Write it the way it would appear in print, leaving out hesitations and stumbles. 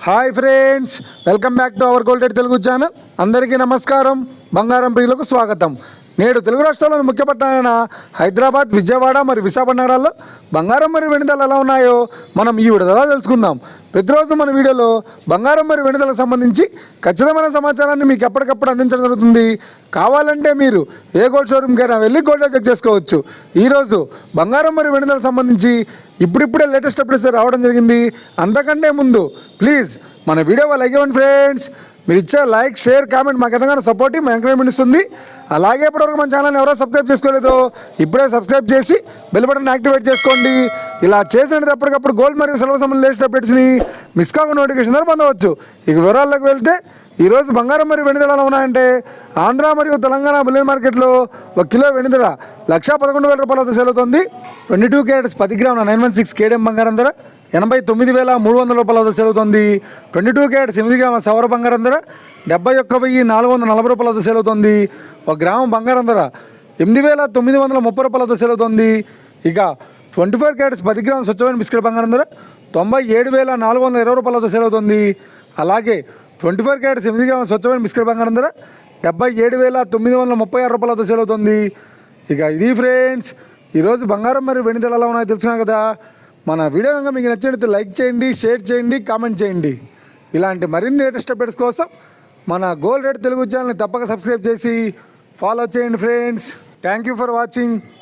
Hi friends, welcome back to our gold Telugu channel. అందరికీ నమస్కారం. బంగారం ప్రియులకు స్వాగతం. నేడు తెలుగు రాష్ట్రాల్లోని ముఖ్య పట్టణాలైన హైదరాబాద్, విజయవాడ మరియు విశాఖపట్నం నగరాల్లో బంగారం మరియు వెండి ధరలు ఎలా ఉన్నాయో మనం ఈ విడుదల తెలుసుకుందాం. ప్రతిరోజు మన వీడియోలో బంగారం మరియు వెండి ధరలకు సంబంధించి ఖచ్చితమైన సమాచారాన్ని మీకు ఎప్పటికప్పుడు అందించడం జరుగుతుంది. కావాలంటే మీరు ఏ గోల్డ్ షోరూమ్కైనా వెళ్ళి గోల్డ్ చెక్ చేసుకోవచ్చు. ఈరోజు బంగారం మరియు వెండి ధరలకు సంబంధించి ఇప్పుడిప్పుడే లేటెస్ట్ అప్డేట్స్ రావడం జరిగింది. అంతకంటే ముందు ప్లీజ్ మన వీడియో లైక్ ఇవ్వండి ఫ్రెండ్స్. మీరు ఇచ్చే లైక్, షేర్, కామెంట్ మాకు ఎంతగానో సపోర్టివ్, ఎంకరేజ్మెంట్ ఇస్తుంది. అలాగే ఇప్పటివరకు మన ఛానల్ని ఎవరో సబ్స్క్రైబ్ చేసుకోలేదో ఇప్పుడే సబ్స్క్రైబ్ చేసి బెల్ బటన్ యాక్టివేట్ చేసుకోండి. ఇలా చేసినట్టు ఎప్పటికప్పుడు గోల్డ్ మరియు సిల్వర్ సంబంధించిన లేటెస్ట్ అప్డేట్స్ని మిస్ కాకుండా నోటిఫికేషన్ ద్వారా పొందవచ్చు. ఇక వివరాల్లోకి వెళ్తే ఈరోజు బంగారం మరియు వెండి ధరలు ఎలా ఉన్నాయంటే, ఆంధ్ర మరియు తెలంగాణ బులియన్ మార్కెట్లో 1 కిలో వెండి ధర 1,11,000 రూపాయల వద్ద సేల్ అవుతుంది. 22 క్యారెట్స్ 10 గ్రాముల 916 కేడిఎం బంగారం ధర 89,300 రూపాయల వద్ద సేల్ అవుతుంది. 22 క్యారెట్స్ 8 గ్రాముల సవర బంగారం ధర 71,440 రూపాయల వద్ద సేల్ అవుతుంది. 1 గ్రాము బంగారం ధర 8,930 రూపాయల వద్ద సేల్ అవుతుంది. ఇక 24 క్యారెట్స్ 10 గ్రాముల స్వచ్ఛమైన బిస్కెట్ బంగారం ధర 97,420 రూపాయల వద్ద సేల్ అవుతుంది. అలాగే 24 క్యారెట్స్ 8 గ్రాముల స్వచ్ఛమైన బిస్కెట్ బంగారం ధర 77,936 రూపాయల వద్ద సేల్ అవుతుంది. ఇక ఇది ఫ్రెండ్స్, ఈరోజు బంగారం మరియు వెండి ధరలు ఎలా ఉన్నాయో తెలుసుకున్నాం కదా. మన వీడియో కనుక మీకు నచ్చినట్లయితే లైక్ చేయండి, షేర్ చేయండి, కామెంట్ చేయండి. ఇలాంటి మరిన్ని లేటెస్ట్ అప్డేట్స్ కోసం మన గోల్డ్ రేట్ తెలుగు ఛానల్ని తప్పక సబ్స్క్రైబ్ చేసి ఫాలో చేయండి friends. Thank you for watching.